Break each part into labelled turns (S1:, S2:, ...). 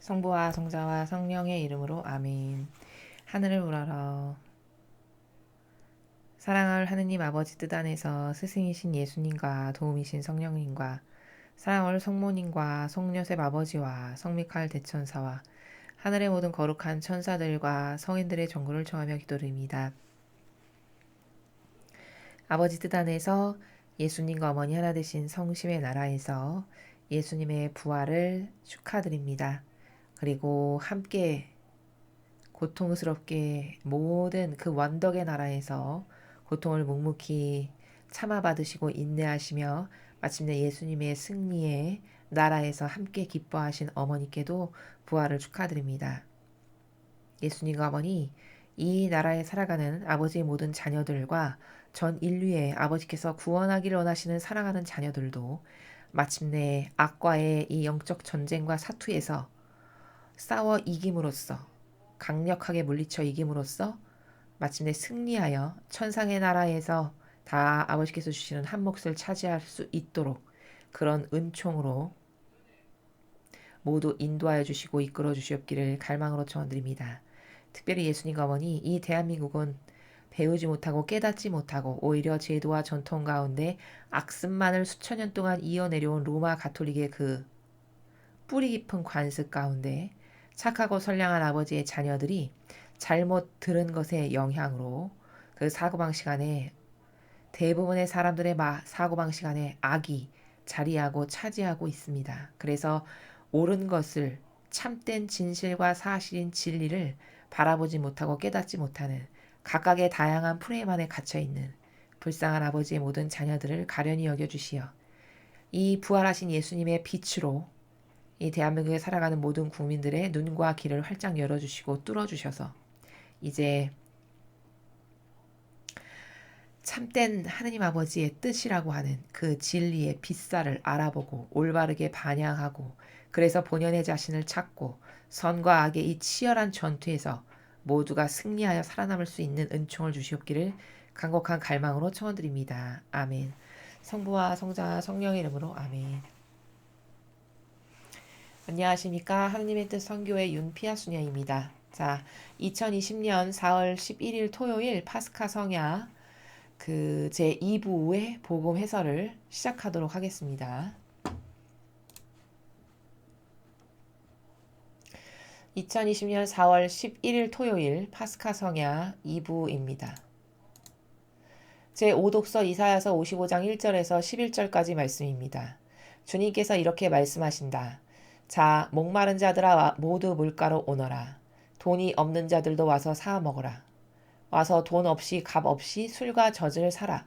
S1: 성부와 성자와 성령의 이름으로 아멘. 하늘을 우러러 사랑할 하느님 아버지 뜻 안에서 스승이신 예수님과 도움이신 성령님과 사랑할 성모님과 성요셉 아버지와 성미카엘 대천사와 하늘의 모든 거룩한 천사들과 성인들의 전구를 청하며 기도드립니다. 아버지 뜻 안에서 예수님과 어머니 하나 되신 성심의 나라에서 예수님의 부활을 축하드립니다. 그리고 함께 고통스럽게 모든 그 원덕의 나라에서 고통을 묵묵히 참아받으시고 인내하시며 마침내 예수님의 승리의 나라에서 함께 기뻐하신 어머니께도 부활을 축하드립니다. 예수님과 어머니, 이 나라에 살아가는 아버지의 모든 자녀들과 전 인류의 아버지께서 구원하기를 원하시는 사랑하는 자녀들도 마침내 악과의 이 영적 전쟁과 사투에서 싸워 이김으로써 강력하게 물리쳐 이김으로써 마침내 승리하여 천상의 나라에서 다 아버지께서 주시는 한 몫을 차지할 수 있도록 그런 은총으로 모두 인도하여 주시고 이끌어 주시옵기를 갈망으로 청드립니다. 특별히 예수님과 어머니, 이 대한민국은 배우지 못하고 깨닫지 못하고 오히려 제도와 전통 가운데 악습만을 수천 년 동안 이어내려온 로마 가톨릭의 그 뿌리 깊은 관습 가운데 착하고 선량한 아버지의 자녀들이 잘못 들은 것의 영향으로 그 사고방식 안에 대부분의 사람들의 사고방식 안에 악이 자리하고 차지하고 있습니다. 그래서 옳은 것을 참된 진실과 사실인 진리를 바라보지 못하고 깨닫지 못하는 각각의 다양한 프레임 안에 갇혀있는 불쌍한 아버지의 모든 자녀들을 가련히 여겨주시어 이 부활하신 예수님의 빛으로 이 대한민국에 살아가는 모든 국민들의 눈과 귀를 활짝 열어주시고 뚫어주셔서 이제 참된 하느님 아버지의 뜻이라고 하는 그 진리의 빛살을 알아보고 올바르게 반향하고 그래서 본연의 자신을 찾고 선과 악의 이 치열한 전투에서 모두가 승리하여 살아남을 수 있는 은총을 주시옵기를 간곡한 갈망으로 청원드립니다. 아멘. 성부와 성자와 성령의 이름으로 아멘. 안녕하십니까. 하느님의 뜻 선교의 윤피아 수녀입니다. 자, 2020년 4월 11일 토요일 파스카 성야 그 제2부의 복음 해설을 시작하도록 하겠습니다. 2020년 4월 11일 토요일 파스카 성야 2부입니다. 제5독서 이사야서 55장 1절에서 11절까지 말씀입니다. 주님께서 이렇게 말씀하신다. 자, 목마른 자들아 모두 물가로 오너라. 돈이 없는 자들도 와서 사 먹어라. 와서 돈 없이 값 없이 술과 젖을 사라.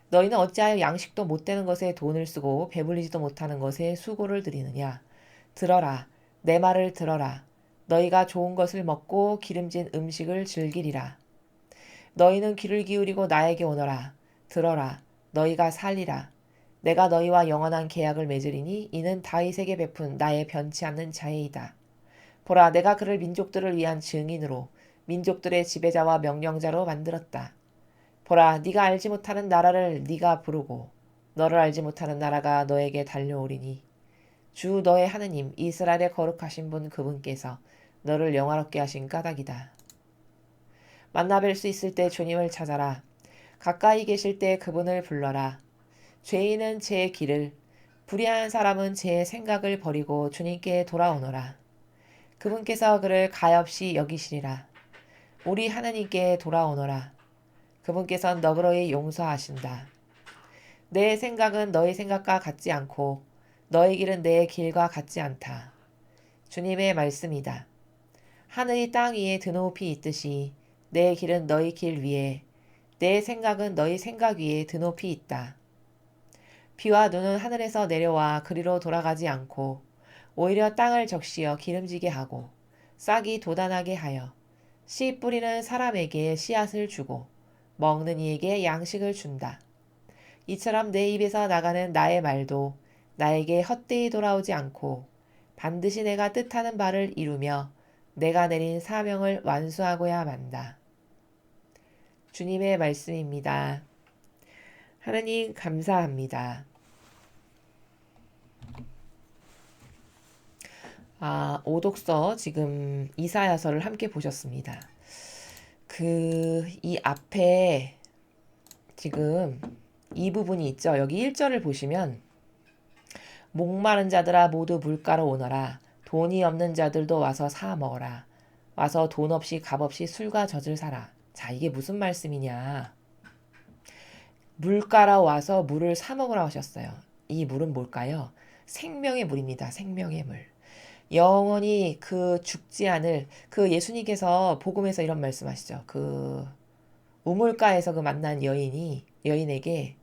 S1: 너희는 어찌하여 양식도 못 되는 것에 돈을 쓰고 배불리지도 못하는 것에 수고를 들이느냐. 들어라. 내 말을 들어라. 너희가 좋은 것을 먹고 기름진 음식을 즐기리라. 너희는 귀를 기울이고 나에게 오너라. 들어라. 너희가 살리라. 내가 너희와 영원한 계약을 맺으리니 이는 다윗에게 베푼 나의 변치 않는 자애이다. 보라, 내가 그를 민족들을 위한 증인으로 민족들의 지배자와 명령자로 만들었다. 보라, 네가 알지 못하는 나라를 네가 부르고 너를 알지 못하는 나라가 너에게 달려오리니 주 너의 하느님 이스라엘의 거룩하신 분 그분께서 너를 영화롭게 하신 까닭이다. 만나 뵐 수 있을 때 주님을 찾아라. 가까이 계실 때 그분을 불러라. 죄인은 제 길을, 불의한 사람은 제 생각을 버리고 주님께 돌아오너라. 그분께서 그를 가엾이 여기시리라. 우리 하느님께 돌아오너라. 그분께서는 너그러이 용서하신다. 내 생각은 너희 생각과 같지 않고 너희 길은 내 길과 같지 않다. 주님의 말씀이다. 하늘이 땅 위에 드높이 있듯이 내 길은 너희 길 위에 내 생각은 너희 생각 위에 드높이 있다. 비와 눈은 하늘에서 내려와 그리로 돌아가지 않고 오히려 땅을 적시어 기름지게 하고 싹이 돋아나게 하여 씨 뿌리는 사람에게 씨앗을 주고 먹는 이에게 양식을 준다. 이처럼 내 입에서 나가는 나의 말도 나에게 헛되이 돌아오지 않고 반드시 내가 뜻하는 바를 이루며 내가 내린 사명을 완수하고야 만다. 주님의 말씀입니다. 하나님 감사합니다. 오독서 지금 이사야서를 함께 보셨습니다. 이 앞에 지금 이 부분이 있죠. 여기 1절을 보시면 목마른 자들아 모두 물가로 오너라. 돈이 없는 자들도 와서 사 먹어라. 와서 돈 없이 값 없이 술과 젖을 사라. 자, 이게 무슨 말씀이냐. 물가로 와서 물을 사 먹으라 하셨어요. 이 물은 뭘까요? 생명의 물입니다. 생명의 물. 영원히 죽지 않을 예수님께서 복음에서 이런 말씀하시죠. 우물가에서 만난 여인에게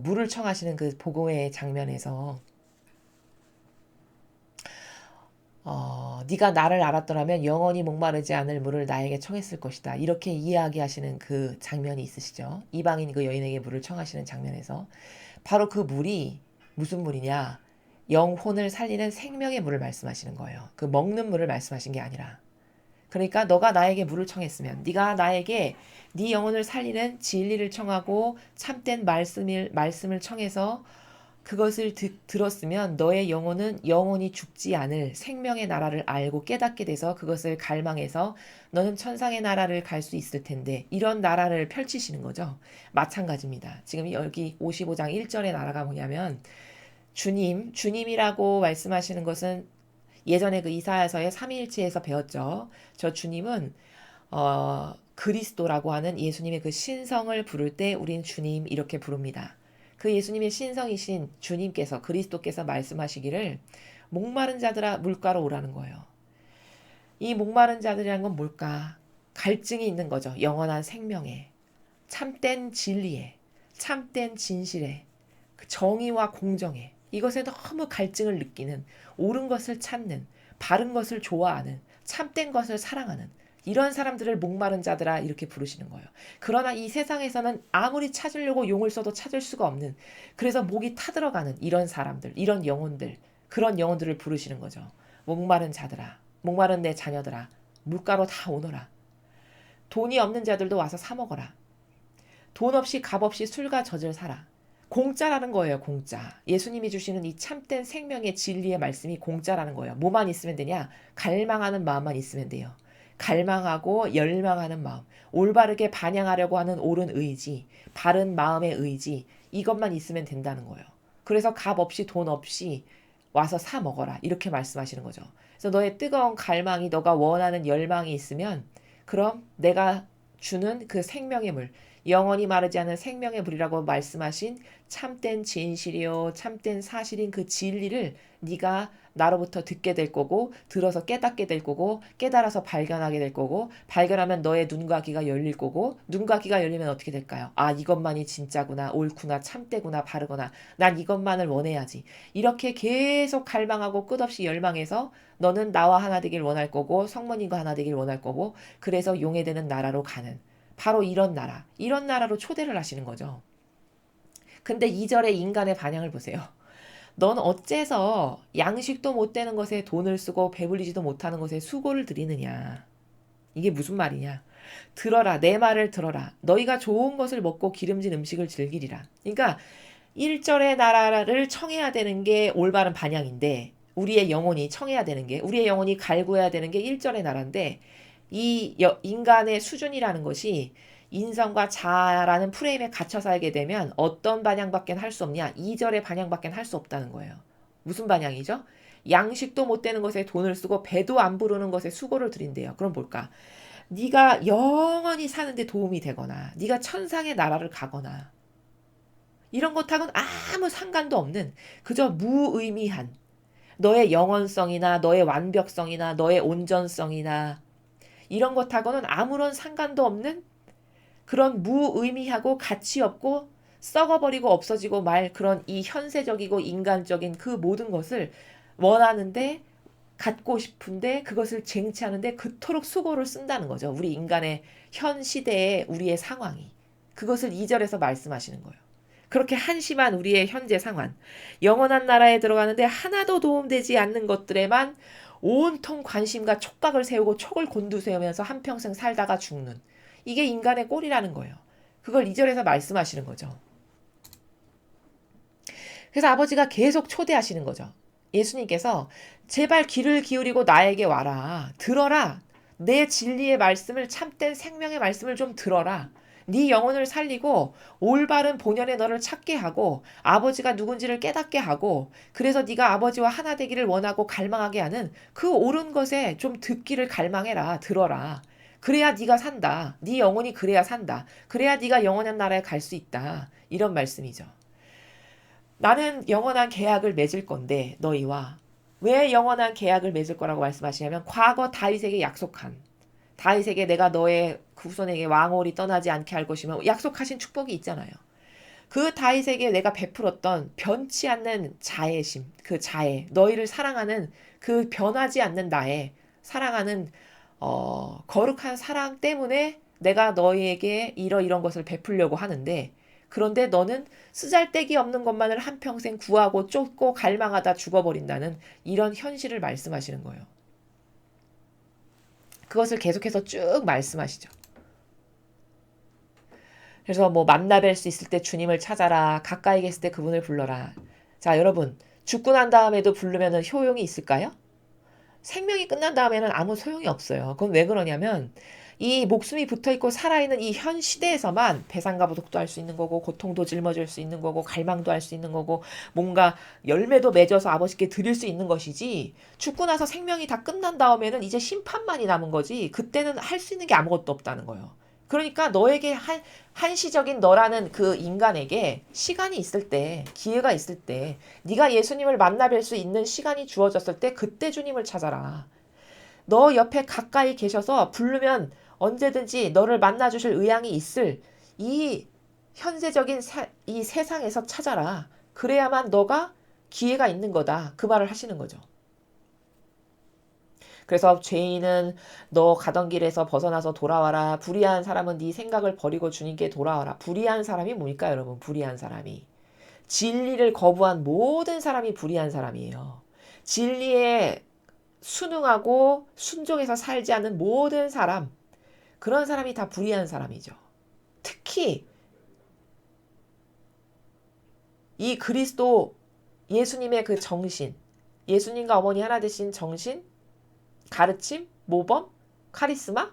S1: 물을 청하시는 그 복음의 장면에서 네가 나를 알았더라면 영원히 목마르지 않을 물을 나에게 청했을 것이다. 이렇게 이야기하시는 그 장면이 있으시죠. 이방인 그 여인에게 물을 청하시는 장면에서 바로 그 물이 무슨 물이냐? 영혼을 살리는 생명의 물을 말씀하시는 거예요. 그 먹는 물을 말씀하신 게 아니라. 그러니까 너가 나에게 물을 청했으면 네가 나에게 네 영혼을 살리는 진리를 청하고 참된 말씀을 청해서 그것을 들었으면 너의 영혼은 영원히 죽지 않을 생명의 나라를 알고 깨닫게 돼서 그것을 갈망해서 너는 천상의 나라를 갈 수 있을 텐데 이런 나라를 펼치시는 거죠. 마찬가지입니다. 지금 여기 55장 1절의 나라가 뭐냐면 주님이라고 말씀하시는 것은 예전에 그 이사야서의 삼위일체에서 배웠죠. 저 주님은 그리스도라고 하는 예수님의 그 신성을 부를 때 우린 주님 이렇게 부릅니다. 그 예수님의 신성이신 주님께서 그리스도께서 말씀하시기를 목마른 자들아 물가로 오라는 거예요. 이 목마른 자들이라는 건 뭘까? 갈증이 있는 거죠. 영원한 생명에, 참된 진리에, 참된 진실에, 그 정의와 공정에 이것에 너무 갈증을 느끼는 옳은 것을 찾는 바른 것을 좋아하는 참된 것을 사랑하는 이런 사람들을 목마른 자들아 이렇게 부르시는 거예요. 그러나 이 세상에서는 아무리 찾으려고 용을 써도 찾을 수가 없는 그래서 목이 타들어가는 이런 사람들 이런 영혼들 그런 영혼들을 부르시는 거죠. 목마른 자들아 목마른 내 자녀들아 물가로 다 오너라. 돈이 없는 자들도 와서 사 먹어라. 돈 없이 값 없이 술과 젖을 사라. 공짜라는 거예요. 공짜. 예수님이 주시는 이 참된 생명의 진리의 말씀이 공짜라는 거예요. 뭐만 있으면 되냐? 갈망하는 마음만 있으면 돼요. 갈망하고 열망하는 마음, 올바르게 반영하려고 하는 옳은 의지, 바른 마음의 의지, 이것만 있으면 된다는 거예요. 그래서 값 없이 돈 없이 와서 사 먹어라. 이렇게 말씀하시는 거죠. 그래서 너의 뜨거운 갈망이 너가 원하는 열망이 있으면 그럼 내가 주는 그 생명의 물, 영원히 마르지 않은 생명의 물이라고 말씀하신 참된 진실이요 참된 사실인 그 진리를 네가 나로부터 듣게 될 거고 들어서 깨닫게 될 거고 깨달아서 발견하게 될 거고 발견하면 너의 눈과 귀가 열릴 거고 눈과 귀가 열리면 어떻게 될까요? 아 이것만이 진짜구나 옳구나 참되구나 바르구나 난 이것만을 원해야지 이렇게 계속 갈망하고 끝없이 열망해서 너는 나와 하나 되길 원할 거고 성모님과 하나 되길 원할 거고 그래서 용해되는 나라로 가는 바로 이런 나라로 초대를 하시는 거죠. 근데 2절의 인간의 반향을 보세요. 넌 어째서 양식도 못 되는 것에 돈을 쓰고 배불리지도 못하는 것에 수고를 들이느냐. 이게 무슨 말이냐. 들어라 내 말을 들어라. 너희가 좋은 것을 먹고 기름진 음식을 즐기리라. 그러니까 1절의 나라를 청해야 되는 게 올바른 반향인데 우리의 영혼이 청해야 되는 게 우리의 영혼이 갈구해야 되는 게 1절의 나라인데 이 인간의 수준이라는 것이 인성과 자아라는 프레임에 갇혀 살게 되면 어떤 반향밖에 할 수 없냐? 2절의 반향밖에 할 수 없다는 거예요. 무슨 반향이죠? 양식도 못 되는 것에 돈을 쓰고 배도 안 부르는 것에 수고를 들인대요. 그럼 뭘까? 네가 영원히 사는데 도움이 되거나 네가 천상의 나라를 가거나 이런 것하고는 아무 상관도 없는 그저 무의미한 너의 영원성이나 너의 완벽성이나 너의 온전성이나 이런 것하고는 아무런 상관도 없는 그런 무의미하고 가치 없고 썩어버리고 없어지고 말 그런 이 현세적이고 인간적인 그 모든 것을 원하는데 갖고 싶은데 그것을 쟁취하는데 그토록 수고를 쓴다는 거죠. 우리 인간의 현 시대의 우리의 상황이. 그것을 2절에서 말씀하시는 거예요. 그렇게 한심한 우리의 현재 상황. 영원한 나라에 들어가는데 하나도 도움되지 않는 것들에만 온통 관심과 촉각을 세우고 촉을 곤두세우면서 한평생 살다가 죽는. 이게 인간의 꼴이라는 거예요. 그걸 2절에서 말씀하시는 거죠. 그래서 아버지가 계속 초대하시는 거죠. 예수님께서 제발 귀를 기울이고 나에게 와라. 들어라. 내 진리의 말씀을, 참된 생명의 말씀을 좀 들어라. 네 영혼을 살리고 올바른 본연의 너를 찾게 하고 아버지가 누군지를 깨닫게 하고 그래서 네가 아버지와 하나 되기를 원하고 갈망하게 하는 그 옳은 것에 좀 듣기를 갈망해라. 들어라. 그래야 네가 산다. 네 영혼이 그래야 산다. 그래야 네가 영원한 나라에 갈 수 있다. 이런 말씀이죠. 나는 영원한 계약을 맺을 건데 너희와 왜 영원한 계약을 맺을 거라고 말씀하시냐면 과거 다윗에게 약속한 다윗에게 내가 너의 후손에게 왕홀이 떠나지 않게 할 것이며 약속하신 축복이 있잖아요. 그 다윗에게 내가 베풀었던 변치 않는 자애심, 그 자애, 너희를 사랑하는 그 변하지 않는 나의 사랑하는 거룩한 사랑 때문에 내가 너희에게 이런 것을 베풀려고 하는데 그런데 너는 쓰잘데기 없는 것만을 한평생 구하고 쫓고 갈망하다 죽어버린다는 이런 현실을 말씀하시는 거예요. 그것을 계속해서 쭉 말씀하시죠. 그래서 뭐 만나 뵐 수 있을 때 주님을 찾아라. 가까이 계실 때 그분을 불러라. 자, 여러분. 죽고 난 다음에도 부르면 효용이 있을까요? 생명이 끝난 다음에는 아무 소용이 없어요. 그건 왜 그러냐면 이 목숨이 붙어있고 살아있는 이 현 시대에서만 배상가부독도 할 수 있는 거고 고통도 짊어질 수 있는 거고 갈망도 할 수 있는 거고 뭔가 열매도 맺어서 아버지께 드릴 수 있는 것이지 죽고 나서 생명이 다 끝난 다음에는 이제 심판만이 남은 거지 그때는 할 수 있는 게 아무것도 없다는 거예요. 그러니까 너에게 한시적인 너라는 그 인간에게 시간이 있을 때, 기회가 있을 때, 네가 예수님을 만나 뵐 수 있는 시간이 주어졌을 때 그때 주님을 찾아라. 너 옆에 가까이 계셔서 부르면 언제든지 너를 만나 주실 의향이 있을 이 현세적인 이 세상에서 찾아라. 그래야만 너가 기회가 있는 거다. 그 말을 하시는 거죠. 그래서 죄인은 너 가던 길에서 벗어나서 돌아와라. 불의한 사람은 네 생각을 버리고 주님께 돌아와라. 불의한 사람이 뭡니까 여러분? 불의한 사람이. 진리를 거부한 모든 사람이 불의한 사람이에요. 진리에 순응하고 순종해서 살지 않는 모든 사람. 그런 사람이 다 불의한 사람이죠. 특히 이 그리스도 예수님의 그 정신, 예수님과 어머니 하나 되신 정신, 가르침, 모범, 카리스마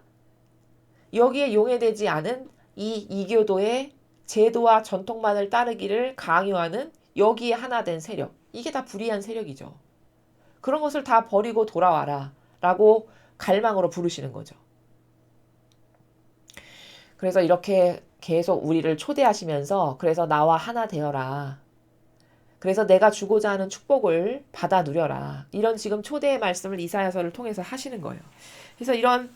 S1: 여기에 용해되지 않은 이 이교도의 제도와 전통만을 따르기를 강요하는 여기에 하나 된 세력. 이게 다 불의한 세력이죠. 그런 것을 다 버리고 돌아와라 라고 갈망으로 부르시는 거죠. 그래서 이렇게 계속 우리를 초대하시면서 그래서 나와 하나 되어라. 그래서 내가 주고자 하는 축복을 받아 누려라. 이런 지금 초대의 말씀을 이사야서를 통해서 하시는 거예요. 그래서 이런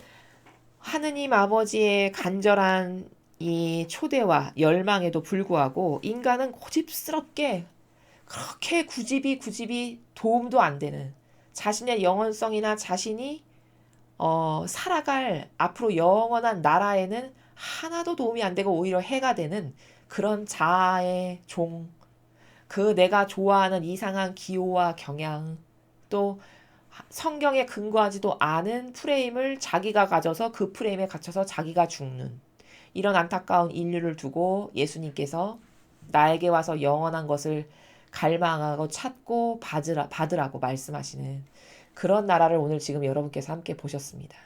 S1: 하느님 아버지의 간절한 이 초대와 열망에도 불구하고 인간은 고집스럽게 그렇게 구집이 도움도 안 되는 자신의 영원성이나 자신이 살아갈 앞으로 영원한 나라에는 하나도 도움이 안 되고 오히려 해가 되는 그런 자아의 종, 그 내가 좋아하는 이상한 기호와 경향, 또 성경에 근거하지도 않은 프레임을 자기가 가져서 그 프레임에 갇혀서 자기가 죽는 이런 안타까운 인류를 두고 예수님께서 나에게 와서 영원한 것을 갈망하고 찾고 받으라고 말씀하시는 그런 나라를 오늘 지금 여러분께서 함께 보셨습니다.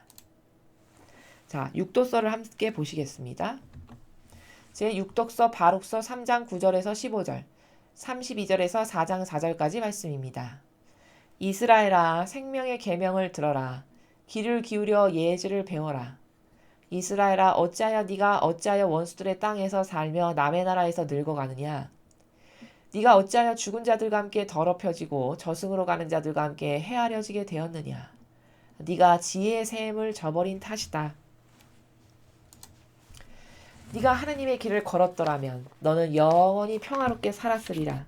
S1: 자, 육도서를 함께 보시겠습니다. 제 육독서 바룩서 3장 9절에서 15절, 32절에서 4장 4절까지 말씀입니다. 이스라엘아 생명의 계명을 들어라. 귀를 기울여 예지를 배워라. 이스라엘아 어찌하여 네가 어찌하여 원수들의 땅에서 살며 남의 나라에서 늙어가느냐. 네가 어찌하여 죽은 자들과 함께 더럽혀지고 저승으로 가는 자들과 함께 헤아려지게 되었느냐. 네가 지혜의 샘을 저버린 탓이다. 네가 하느님의 길을 걸었더라면 너는 영원히 평화롭게 살았으리라.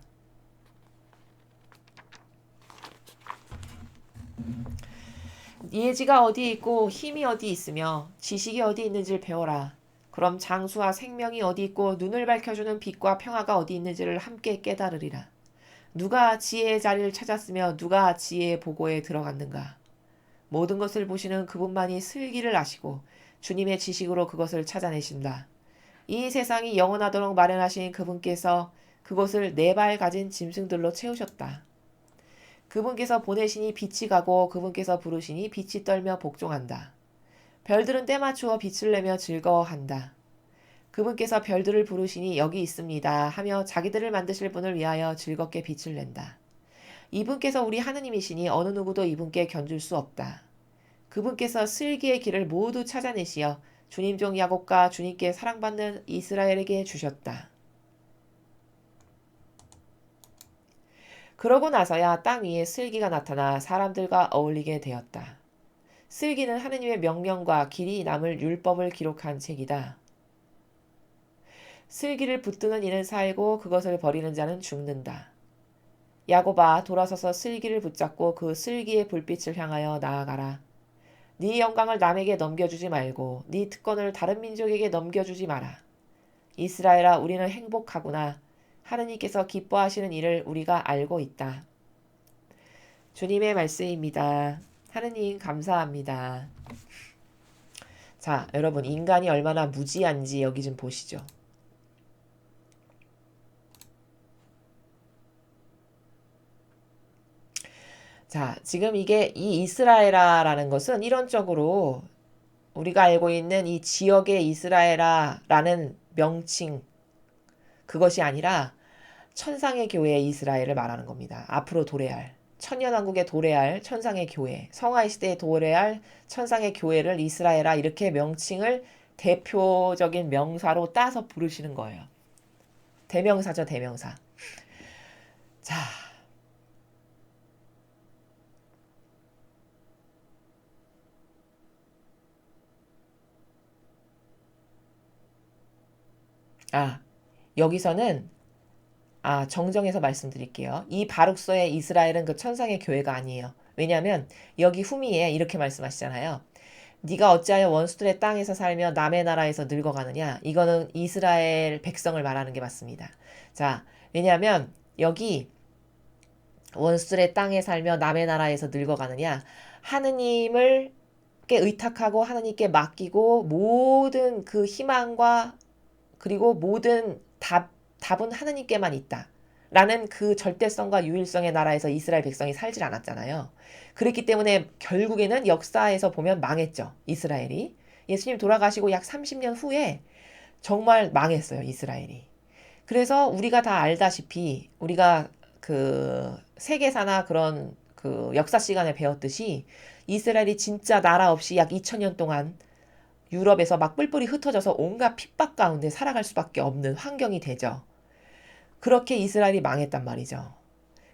S1: 예지가 어디 있고 힘이 어디 있으며 지식이 어디 있는지를 배워라. 그럼 장수와 생명이 어디 있고 눈을 밝혀주는 빛과 평화가 어디 있는지를 함께 깨달으리라. 누가 지혜의 자리를 찾았으며 누가 지혜의 보고에 들어갔는가. 모든 것을 보시는 그분만이 슬기를 아시고 주님의 지식으로 그것을 찾아내신다. 이 세상이 영원하도록 마련하신 그분께서 그것을 4발 가진 짐승들로 채우셨다. 그분께서 보내시니 빛이 가고 그분께서 부르시니 빛이 떨며 복종한다. 별들은 때 맞추어 빛을 내며 즐거워한다. 그분께서 별들을 부르시니 여기 있습니다 하며 자기들을 만드실 분을 위하여 즐겁게 빛을 낸다. 이분께서 우리 하느님이시니 어느 누구도 이분께 견줄 수 없다. 그분께서 슬기의 길을 모두 찾아내시어 주님 종 야곱과 주님께 사랑받는 이스라엘에게 주셨다. 그러고 나서야 땅 위에 슬기가 나타나 사람들과 어울리게 되었다. 슬기는 하느님의 명령과 길이 남을 율법을 기록한 책이다. 슬기를 붙드는 이는 살고 그것을 버리는 자는 죽는다. 야곱아 돌아서서 슬기를 붙잡고 그 슬기의 불빛을 향하여 나아가라. 네 영광을 남에게 넘겨주지 말고 네 특권을 다른 민족에게 넘겨주지 마라. 이스라엘아 우리는 행복하구나. 하느님께서 기뻐하시는 일을 우리가 알고 있다. 주님의 말씀입니다. 하느님 감사합니다. 자, 여러분 인간이 얼마나 무지한지 여기 좀 보시죠. 자, 지금 이게 이 이스라엘아라는 것은 이론적으로 우리가 알고 있는 이 지역의 이스라엘아라는 명칭 그것이 아니라 천상의 교회의 이스라엘을 말하는 겁니다. 앞으로 도래할 천년왕국에 도래할 천상의 교회, 성화의 시대에 도래할 천상의 교회를 이스라엘아 이렇게 명칭을 대표적인 명사로 따서 부르시는 거예요. 대명사죠, 대명사. 자, 여기서는 정정해서 말씀드릴게요. 이 바룩서의 이스라엘은 그 천상의 교회가 아니에요. 왜냐하면 여기 후미에 이렇게 말씀하시잖아요. 네가 어찌하여 원수들의 땅에서 살며 남의 나라에서 늙어가느냐. 이거는 이스라엘 백성을 말하는 게 맞습니다. 자, 왜냐하면 여기 원수들의 땅에 살며 남의 나라에서 늙어가느냐. 하느님을 의탁하고 하느님께 맡기고 모든 그 희망과 그리고 모든 답은 하느님께만 있다. 라는 그 절대성과 유일성의 나라에서 이스라엘 백성이 살질 않았잖아요. 그렇기 때문에 결국에는 역사에서 보면 망했죠. 이스라엘이. 예수님 돌아가시고 약 30년 후에 정말 망했어요. 이스라엘이. 그래서 우리가 다 알다시피 우리가 그 세계사나 그런 그 역사 시간에 배웠듯이 이스라엘이 진짜 나라 없이 약 2000년 동안 유럽에서 막 뿔뿔이 흩어져서 온갖 핍박 가운데 살아갈 수밖에 없는 환경이 되죠. 그렇게 이스라엘이 망했단 말이죠.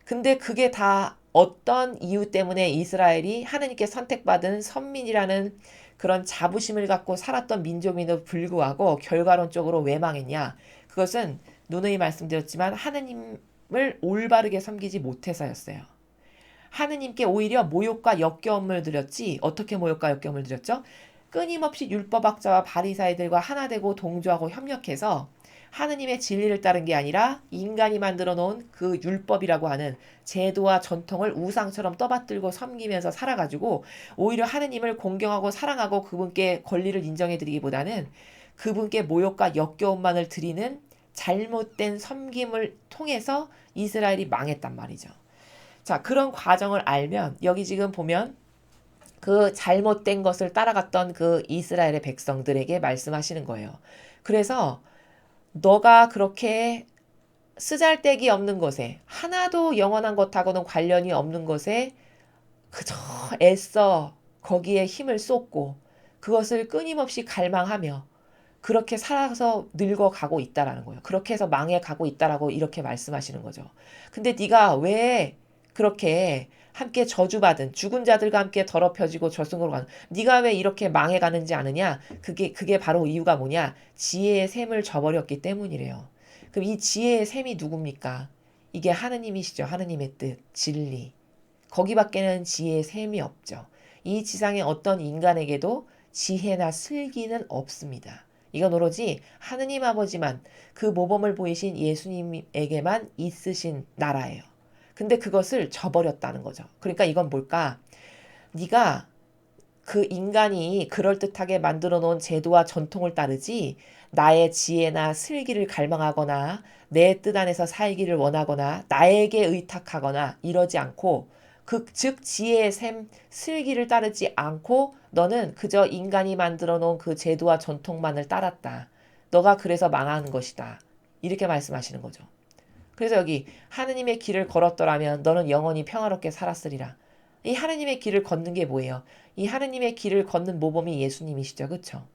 S1: 근데 그게 다 어떤 이유 때문에 이스라엘이 하느님께 선택받은 선민이라는 그런 자부심을 갖고 살았던 민족임에도 불구하고 결과론적으로 왜 망했냐? 그것은 누누이 말씀드렸지만 하느님을 올바르게 섬기지 못해서였어요. 하느님께 오히려 모욕과 역겨움을 드렸지. 어떻게 모욕과 역겨움을 드렸죠? 끊임없이 율법학자와 바리사이들과 하나 되고 동조하고 협력해서 하느님의 진리를 따른 게 아니라 인간이 만들어 놓은 그 율법이라고 하는 제도와 전통을 우상처럼 떠받들고 섬기면서 살아가지고 오히려 하느님을 공경하고 사랑하고 그분께 권리를 인정해 드리기보다는 그분께 모욕과 역겨움만을 드리는 잘못된 섬김을 통해서 이스라엘이 망했단 말이죠. 자, 그런 과정을 알면 여기 지금 보면 그 잘못된 것을 따라갔던 그 이스라엘의 백성들에게 말씀하시는 거예요. 그래서 너가 그렇게 쓰잘데기 없는 것에 하나도 영원한 것하고는 관련이 없는 것에 그저 애써 거기에 힘을 쏟고 그것을 끊임없이 갈망하며 그렇게 살아서 늙어가고 있다라는 거예요. 그렇게 해서 망해가고 있다라고 이렇게 말씀하시는 거죠. 근데 네가 왜 그렇게 함께 저주받은 죽은 자들과 함께 더럽혀지고 저승으로 가는 네가 왜 이렇게 망해가는지 아느냐? 그게 바로 이유가 뭐냐? 지혜의 샘을 저버렸기 때문이래요. 그럼 이 지혜의 샘이 누굽니까? 이게 하느님이시죠. 하느님의 뜻, 진리. 거기밖에는 지혜의 샘이 없죠. 이 지상의 어떤 인간에게도 지혜나 슬기는 없습니다. 이건 오로지 하느님 아버지만 그 모범을 보이신 예수님에게만 있으신 나라예요. 근데 그것을 저버렸다는 거죠. 그러니까 이건 뭘까? 네가 그 인간이 그럴듯하게 만들어 놓은 제도와 전통을 따르지 나의 지혜나 슬기를 갈망하거나 내 뜻 안에서 살기를 원하거나 나에게 의탁하거나 이러지 않고 즉 지혜의 샘 슬기를 따르지 않고 너는 그저 인간이 만들어 놓은 그 제도와 전통만을 따랐다. 너가 그래서 망하는 것이다. 이렇게 말씀하시는 거죠. 그래서 여기 하느님의 길을 걸었더라면 너는 영원히 평화롭게 살았으리라. 이 하느님의 길을 걷는 게 뭐예요? 이 하느님의 길을 걷는 모범이 예수님이시죠. 그렇죠?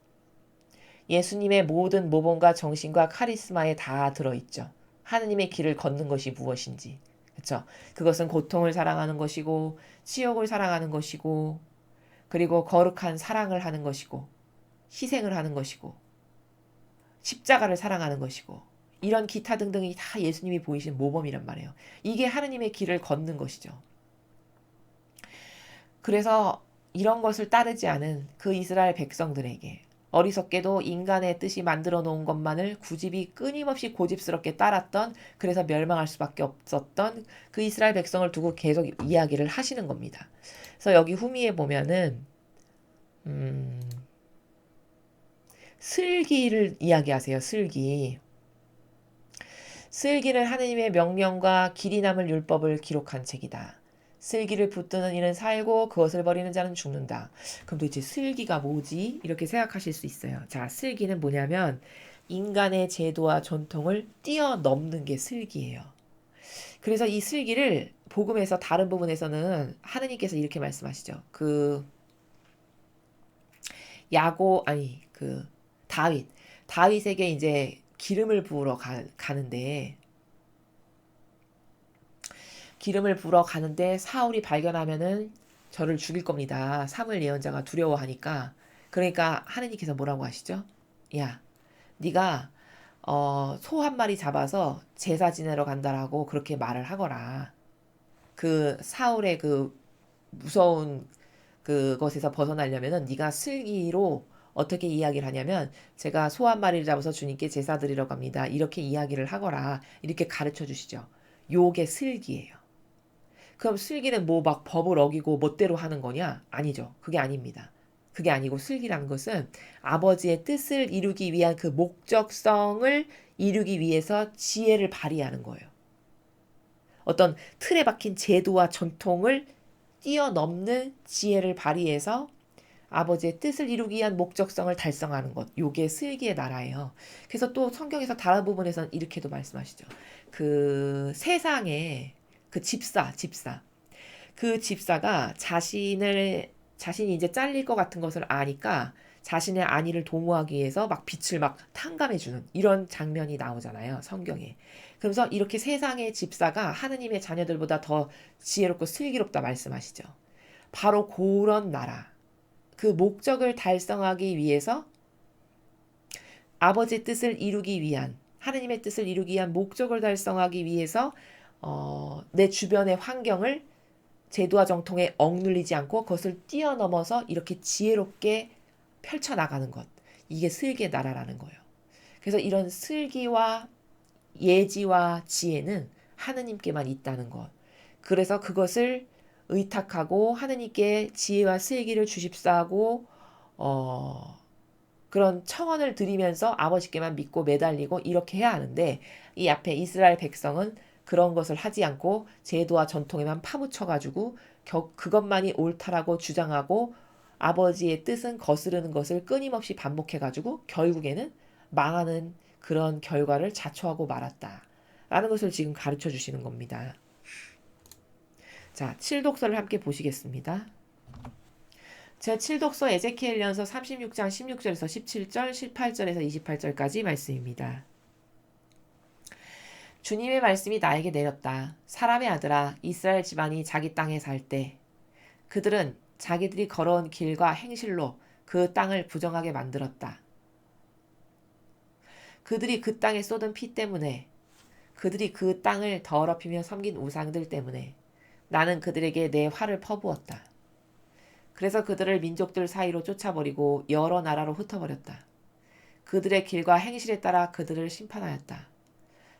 S1: 예수님의 모든 모범과 정신과 카리스마에 다 들어있죠. 하느님의 길을 걷는 것이 무엇인지. 그렇죠? 그것은 고통을 사랑하는 것이고 치욕을 사랑하는 것이고 그리고 거룩한 사랑을 하는 것이고 희생을 하는 것이고 십자가를 사랑하는 것이고 이런 기타 등등이 다 예수님이 보이신 모범이란 말이에요. 이게 하느님의 길을 걷는 것이죠. 그래서 이런 것을 따르지 않은 그 이스라엘 백성들에게 어리석게도 인간의 뜻이 만들어 놓은 것만을 굳이 끊임없이 고집스럽게 따랐던, 그래서 멸망할 수밖에 없었던 그 이스라엘 백성을 두고 계속 이야기를 하시는 겁니다. 그래서 여기 후미에 보면은 슬기를 이야기하세요. 슬기. 슬기는 하느님의 명령과 길이 남을 율법을 기록한 책이다. 슬기를 붙드는 이는 살고 그것을 버리는 자는 죽는다. 그럼 도대체 슬기가 뭐지? 이렇게 생각하실 수 있어요. 자, 슬기는 뭐냐면 인간의 제도와 전통을 뛰어넘는 게 슬기예요. 그래서 이 슬기를 복음에서 다른 부분에서는 하느님께서 이렇게 말씀하시죠. 다윗에게 이제 기름을 부으러 가는데 사울이 발견하면은 저를 죽일 겁니다. 사무엘 예언자가 두려워하니까. 그러니까 하느님께서 뭐라고 하시죠? 야, 네가 소 한 마리 잡아서 제사 지내러 간다라고 그렇게 말을 하거라. 그 사울의 그 무서운 그것에서 벗어나려면은 네가 슬기로 어떻게 이야기를 하냐면 제가 소 한 마리를 잡아서 주님께 제사 드리러 갑니다. 이렇게 이야기를 하거라. 이렇게 가르쳐 주시죠. 요게 슬기예요. 그럼 슬기는 뭐 막 법을 어기고 멋대로 하는 거냐? 아니죠. 그게 아닙니다. 그게 아니고 슬기란 것은 아버지의 뜻을 이루기 위한 그 목적성을 이루기 위해서 지혜를 발휘하는 거예요. 어떤 틀에 박힌 제도와 전통을 뛰어넘는 지혜를 발휘해서 아버지의 뜻을 이루기 위한 목적성을 달성하는 것. 요게 슬기의 나라예요. 그래서 또 성경에서 다른 부분에서는 이렇게도 말씀하시죠. 그 세상에 그 집사. 그 집사가 자신이 이제 잘릴 것 같은 것을 아니까 자신의 안위를 도모하기 위해서 막 빛을 막 탕감해주는 이런 장면이 나오잖아요. 성경에. 그래서 이렇게 세상의 집사가 하느님의 자녀들보다 더 지혜롭고 슬기롭다 말씀하시죠. 바로 그런 나라. 그 목적을 달성하기 위해서 아버지의 뜻을 이루기 위한, 하느님의 뜻을 이루기 위한 목적을 달성하기 위해서 내 주변의 환경을 제도와 정통에 억눌리지 않고 그것을 뛰어넘어서 이렇게 지혜롭게 펼쳐나가는 것. 이게 슬기의 나라라는 거예요. 그래서 이런 슬기와 예지와 지혜는 하느님께만 있다는 것. 그래서 그것을 의탁하고 하느님께 지혜와 슬기를 주십사하고 그런 청원을 드리면서 아버지께만 믿고 매달리고 이렇게 해야 하는데, 이 앞에 이스라엘 백성은 그런 것을 하지 않고 제도와 전통에만 파묻혀가지고 그것만이 옳다라고 주장하고 아버지의 뜻은 거스르는 것을 끊임없이 반복해가지고 결국에는 망하는 그런 결과를 자초하고 말았다 라는 것을 지금 가르쳐 주시는 겁니다. 자, 7독서를 함께 보시겠습니다. 제7독서 에제키엘전서 36장 16절에서 17절, 18절에서 28절까지 말씀입니다. 주님의 말씀이 나에게 내렸다. 사람의 아들아, 이스라엘 집안이 자기 땅에 살 때 그들은 자기들이 걸어온 길과 행실로 그 땅을 부정하게 만들었다. 그들이 그 땅에 쏟은 피 때문에, 그들이 그 땅을 더럽히며 섬긴 우상들 때문에 나는 그들에게 내 화를 퍼부었다. 그래서 그들을 민족들 사이로 쫓아버리고 여러 나라로 흩어버렸다. 그들의 길과 행실에 따라 그들을 심판하였다.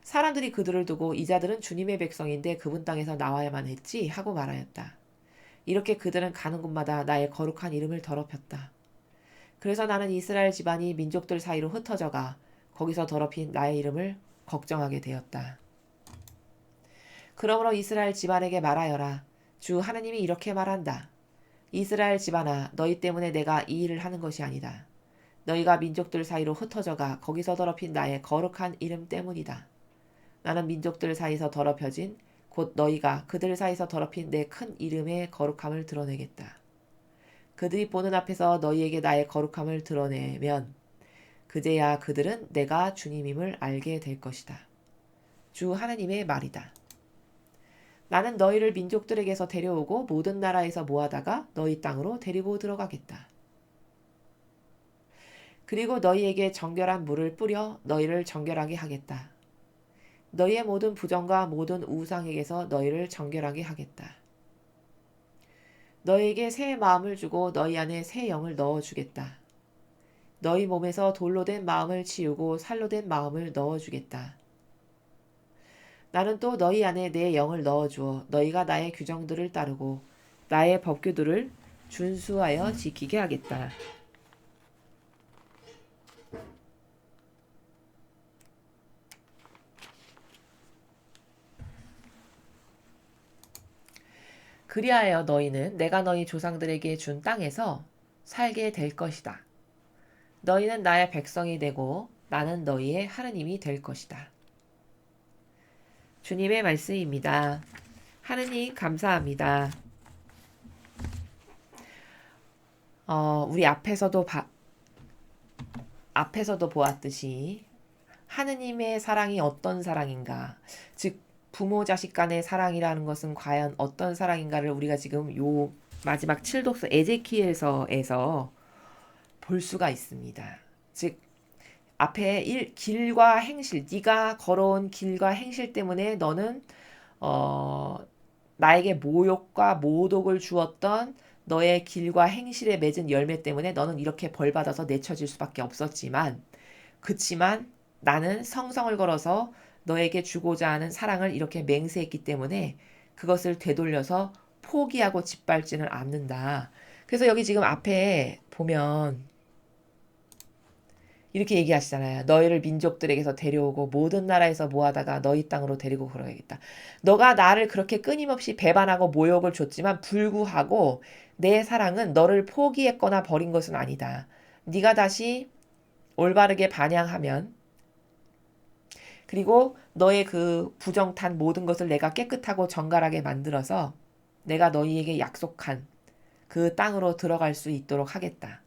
S1: 사람들이 그들을 두고 이 자들은 주님의 백성인데 그분 땅에서 나와야만 했지 하고 말하였다. 이렇게 그들은 가는 곳마다 나의 거룩한 이름을 더럽혔다. 그래서 나는 이스라엘 집안이 민족들 사이로 흩어져가 거기서 더럽힌 나의 이름을 걱정하게 되었다. 그러므로 이스라엘 집안에게 말하여라. 주 하나님이 이렇게 말한다. 이스라엘 집안아, 너희 때문에 내가 이 일을 하는 것이 아니다. 너희가 민족들 사이로 흩어져가 거기서 더럽힌 나의 거룩한 이름 때문이다. 나는 민족들 사이에서 더럽혀진 곧 너희가 그들 사이에서 더럽힌 내 큰 이름의 거룩함을 드러내겠다. 그들이 보는 앞에서 너희에게 나의 거룩함을 드러내면 그제야 그들은 내가 주님임을 알게 될 것이다. 주 하나님의 말이다. 나는 너희를 민족들에게서 데려오고 모든 나라에서 모아다가 너희 땅으로 데리고 들어가겠다. 그리고 너희에게 정결한 물을 뿌려 너희를 정결하게 하겠다. 너희의 모든 부정과 모든 우상에게서 너희를 정결하게 하겠다. 너희에게 새 마음을 주고 너희 안에 새 영을 넣어주겠다. 너희 몸에서 돌로 된 마음을 치우고 살로 된 마음을 넣어주겠다. 나는 또 너희 안에 내 영을 넣어주어 너희가 나의 규정들을 따르고 나의 법규들을 준수하여 지키게 하겠다. 그리하여 너희는 내가 너희 조상들에게 준 땅에서 살게 될 것이다. 너희는 나의 백성이 되고 나는 너희의 하느님이 될 것이다. 주님의 말씀입니다. 하느님 감사합니다. 우리 앞에서도 보았듯이 하느님의 사랑이 어떤 사랑인가, 즉 부모 자식 간의 사랑이라는 것은 과연 어떤 사랑인가를 우리가 지금 요 마지막 칠독서 에제키엘서에서 볼 수가 있습니다. 즉 앞에 길과 행실, 네가 걸어온 길과 행실 때문에 너는 나에게 모욕과 모독을 주었던 너의 길과 행실에 맺은 열매 때문에 너는 이렇게 벌받아서 내쳐질 수밖에 없었지만, 그치만 나는 성성을 걸어서 너에게 주고자 하는 사랑을 이렇게 맹세했기 때문에 그것을 되돌려서 포기하고 짓밟지는 않는다. 그래서 여기 지금 앞에 보면 이렇게 얘기하시잖아요. 너희를 민족들에게서 데려오고 모든 나라에서 모아다가 너희 땅으로 데리고 그러겠다. 너가 나를 그렇게 끊임없이 배반하고 모욕을 줬지만 불구하고 내 사랑은 너를 포기했거나 버린 것은 아니다. 네가 다시 올바르게 반향하면, 그리고 너의 그 부정탄 모든 것을 내가 깨끗하고 정갈하게 만들어서 내가 너희에게 약속한 그 땅으로 들어갈 수 있도록 하겠다.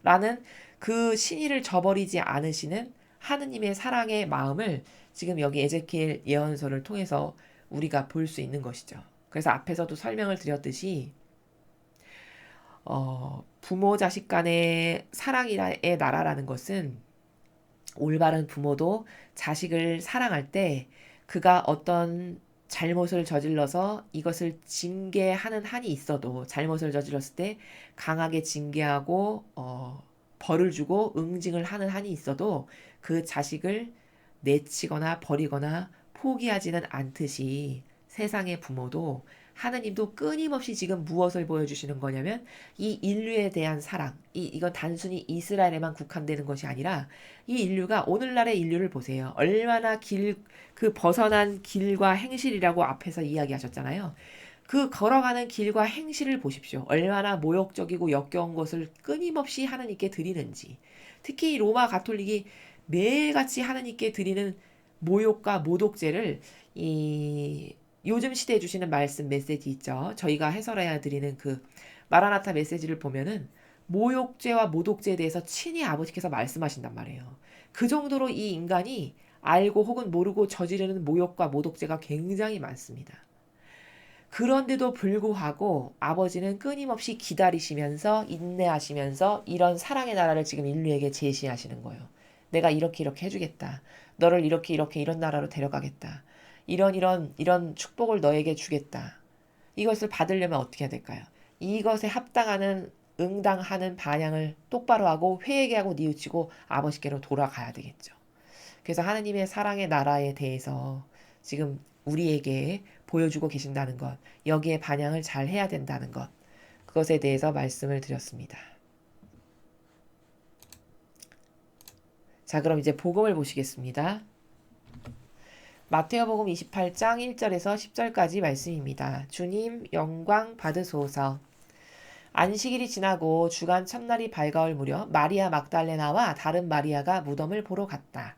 S1: 라는 그 신의를 저버리지 않으시는 하느님의 사랑의 마음을 지금 여기 에제키엘 예언서를 통해서 우리가 볼 수 있는 것이죠. 그래서 앞에서도 설명을 드렸듯이 부모 자식 간의 사랑의 나라라는 것은 올바른 부모도 자식을 사랑할 때 그가 어떤 잘못을 저질러서 이것을 징계하는 한이 있어도, 잘못을 저질렀을 때 강하게 징계하고 벌을 주고 응징을 하는 한이 있어도 그 자식을 내치거나 버리거나 포기하지는 않듯이 세상의 부모도, 하느님도 끊임없이 지금 무엇을 보여주시는 거냐면 이 인류에 대한 사랑, 이건 단순히 이스라엘에만 국한되는 것이 아니라 이 인류가, 오늘날의 인류를 보세요. 얼마나 그 벗어난 길과 행실이라고 앞에서 이야기하셨잖아요. 그 걸어가는 길과 행실을 보십시오. 얼마나 모욕적이고 역겨운 것을 끊임없이 하느님께 드리는지. 특히 로마 가톨릭이 매일같이 하느님께 드리는 모욕과 모독죄를 요즘 시대에 주시는 말씀 메시지 있죠. 저희가 해설해야 드리는 그 마라나타 메시지를 보면은 모욕죄와 모독죄에 대해서 친히 아버지께서 말씀하신단 말이에요. 그 정도로 이 인간이 알고 혹은 모르고 저지르는 모욕과 모독죄가 굉장히 많습니다. 그런데도 불구하고 아버지는 끊임없이 기다리시면서 인내하시면서 이런 사랑의 나라를 지금 인류에게 제시하시는 거예요. 내가 이렇게 해주겠다. 너를 이렇게 이런 나라로 데려가겠다. 이런 축복을 너에게 주겠다. 이것을 받으려면 어떻게 해야 될까요? 이것에 합당하는, 응당하는 반향을 똑바로 하고 회개하고 뉘우치고 아버지께로 돌아가야 되겠죠. 그래서 하느님의 사랑의 나라에 대해서 지금 우리에게 보여주고 계신다는 것, 여기에 반향을 잘 해야 된다는 것, 그것에 대해서 말씀을 드렸습니다. 자, 그럼 이제 복음을 보시겠습니다. 마태복음 28장 1절에서 10절까지 말씀입니다. 주님 영광 받으소서. 안식일이 지나고 주간 첫날이 밝아올 무렵 마리아 막달레나와 다른 마리아가 무덤을 보러 갔다.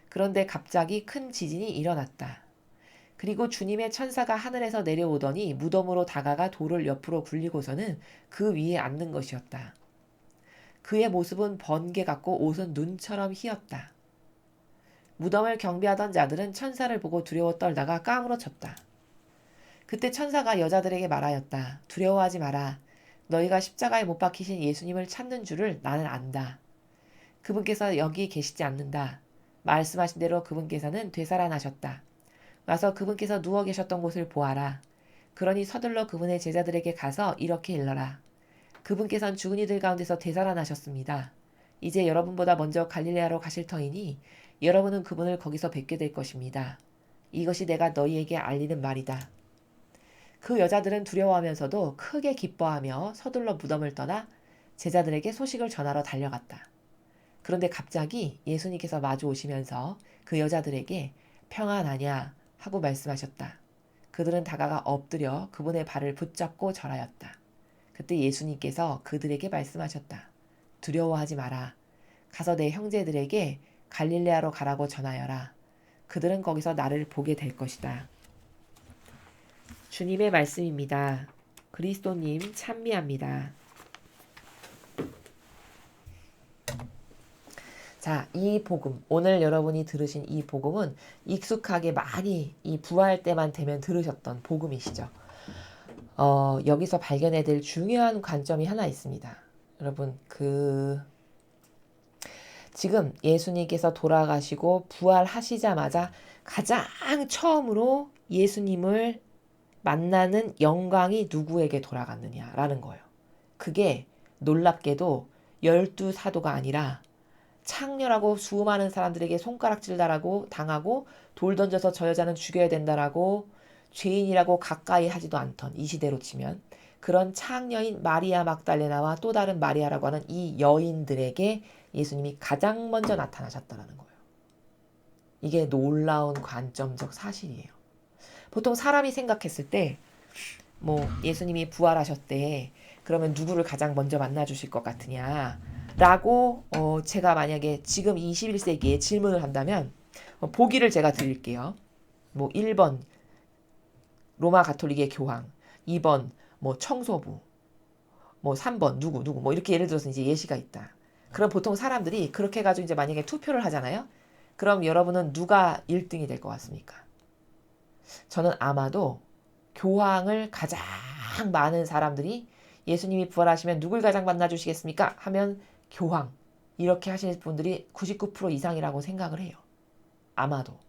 S1: 그런데 갑자기 큰 지진이 일어났다. 그리고 주님의 천사가 하늘에서 내려오더니 무덤으로 다가가 돌을 옆으로 굴리고서는 그 위에 앉는 것이었다. 그의 모습은 번개 같고 옷은 눈처럼 희었다. 무덤을 경비하던 자들은 천사를 보고 두려워 떨다가 까무러쳤다. 그때 천사가 여자들에게 말하였다. 두려워하지 마라. 너희가 십자가에 못 박히신 예수님을 찾는 줄을 나는 안다. 그분께서 여기 계시지 않는다. 말씀하신 대로 그분께서는 되살아나셨다. 와서 그분께서 누워 계셨던 곳을 보아라. 그러니 서둘러 그분의 제자들에게 가서 이렇게 일러라. 그분께서는 죽은 이들 가운데서 되살아나셨습니다. 이제 여러분보다 먼저 갈릴레아로 가실 터이니 여러분은 그분을 거기서 뵙게 될 것입니다. 이것이 내가 너희에게 알리는 말이다. 그 여자들은 두려워하면서도 크게 기뻐하며 서둘러 무덤을 떠나 제자들에게 소식을 전하러 달려갔다. 그런데 갑자기 예수님께서 마주 오시면서 그 여자들에게 평안하냐 하고 말씀하셨다. 그들은 다가가 엎드려 그분의 발을 붙잡고 절하였다. 그때 예수님께서 그들에게 말씀하셨다. 두려워하지 마라. 가서 내 형제들에게 갈릴레아로 가라고 전하여라. 그들은 거기서 나를 보게 될 것이다. 주님의 말씀입니다. 그리스도님 찬미합니다. 자, 이 복음, 오늘 여러분이 들으신 이 복음은 익숙하게 많이 이 부활 때만 되면 들으셨던 복음이시죠. 여기서 발견해야 될 중요한 관점이 하나 있습니다. 여러분, 지금 예수님께서 돌아가시고 부활하시자마자 가장 처음으로 예수님을 만나는 영광이 누구에게 돌아갔느냐라는 거예요. 그게 놀랍게도 12사도가 아니라 창렬하고 수많은 사람들에게 손가락질 당하고 돌 던져서 저 여자는 죽여야 된다라고 죄인이라고 가까이 하지도 않던 이 시대로 치면 그런 창녀인 마리아 막달레나와 또 다른 마리아라고 하는 이 여인들에게 예수님이 가장 먼저 나타나셨다는 거예요. 이게 놀라운 관점적 사실이에요. 보통 사람이 생각했을 때 예수님이 부활하셨대. 그러면 누구를 가장 먼저 만나주실 것 같으냐 라고 제가 만약에 지금 21세기에 질문을 한다면 보기를 제가 드릴게요. 1번 로마 가톨릭의 교황, 2번 청소부, 3번 누구 이렇게 예를 들어서 이제 예시가 있다. 그럼 보통 사람들이 그렇게 해가지고 이제 만약에 투표를 하잖아요. 그럼 여러분은 누가 1등이 될 것 같습니까? 저는 아마도 교황을 가장 많은 사람들이 예수님이 부활하시면 누굴 가장 만나주시겠습니까? 하면 교황 이렇게 하실 분들이 99% 이상이라고 생각을 해요. 아마도.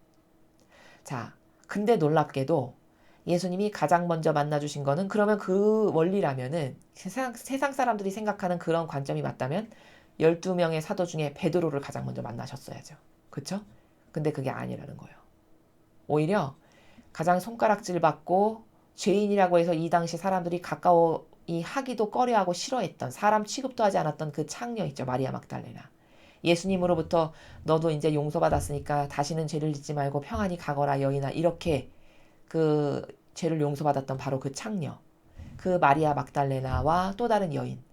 S1: 자, 근데 놀랍게도 예수님이 가장 먼저 만나주신 거는 그러면 그 원리라면은 세상 사람들이 생각하는 그런 관점이 맞다면 12명의 사도 중에 베드로를 가장 먼저 만나셨어야죠. 그쵸? 근데 그게 아니라는 거예요. 오히려 가장 손가락질 받고 죄인이라고 해서 이 당시 사람들이 가까워 하기도 꺼려하고 싫어했던 사람 취급도 하지 않았던 그 창녀 있죠. 마리아 막달레나. 예수님으로부터 너도 이제 용서받았으니까 다시는 죄를 짓지 말고 평안히 가거라 여인아 이렇게 그 죄를 용서받았던 바로 그 창녀. 그 마리아 막달레나와 또 다른 여인.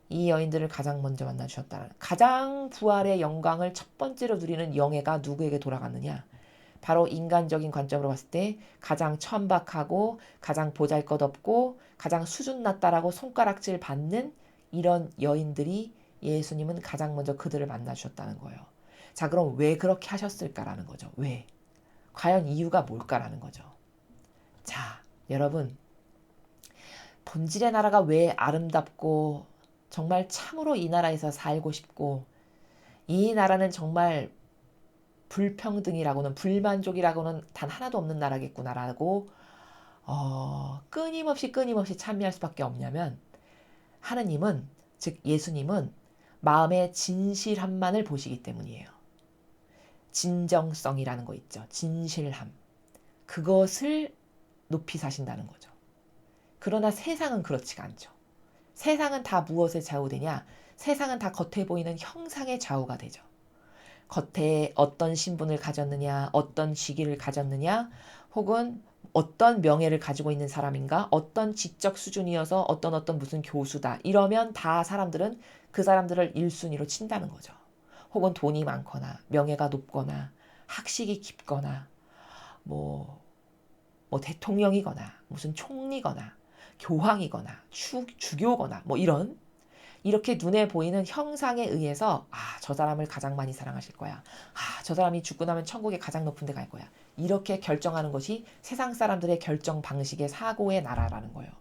S1: 이 여인들을 가장 먼저 만나주셨다는 가장 부활의 영광을 첫 번째로 누리는 영예가 누구에게 돌아갔느냐. 바로 인간적인 관점으로 봤을 때 가장 천박하고 가장 보잘것없고 가장 수준 낮다라고 손가락질 받는 이런 여인들이 예수님은 가장 먼저 그들을 만나주셨다는 거예요. 자, 그럼 왜 그렇게 하셨을까라는 거죠. 왜? 과연 이유가 뭘까라는 거죠. 자, 여러분 본질의 나라가 왜 아름답고 정말 참으로 이 나라에서 살고 싶고 이 나라는 정말 불평등이라고는 불만족이라고는 단 하나도 없는 나라겠구나라고 끊임없이 찬미할 수밖에 없냐면 하느님은 즉 예수님은 마음의 진실함만을 보시기 때문이에요. 진정성이라는 거 있죠. 진실함. 그것을 높이 사신다는 거죠. 그러나 세상은 그렇지가 않죠. 세상은 다 무엇에 좌우되냐? 세상은 다 겉에 보이는 형상에 좌우가 되죠. 겉에 어떤 신분을 가졌느냐, 어떤 직위를 가졌느냐, 혹은 어떤 명예를 가지고 있는 사람인가, 어떤 지적 수준이어서 어떤 무슨 교수다. 이러면 다 사람들은 그 사람들을 1순위로 친다는 거죠. 혹은 돈이 많거나 명예가 높거나 학식이 깊거나 뭐 대통령이거나 무슨 총리거나 교황이거나 주교거나 뭐 이렇게 눈에 보이는 형상에 의해서 저 사람을 가장 많이 사랑하실 거야. 저 사람이 죽고 나면 천국에 가장 높은 데 갈 거야. 이렇게 결정하는 것이 세상 사람들의 결정 방식의 사고의 나라라는 거예요.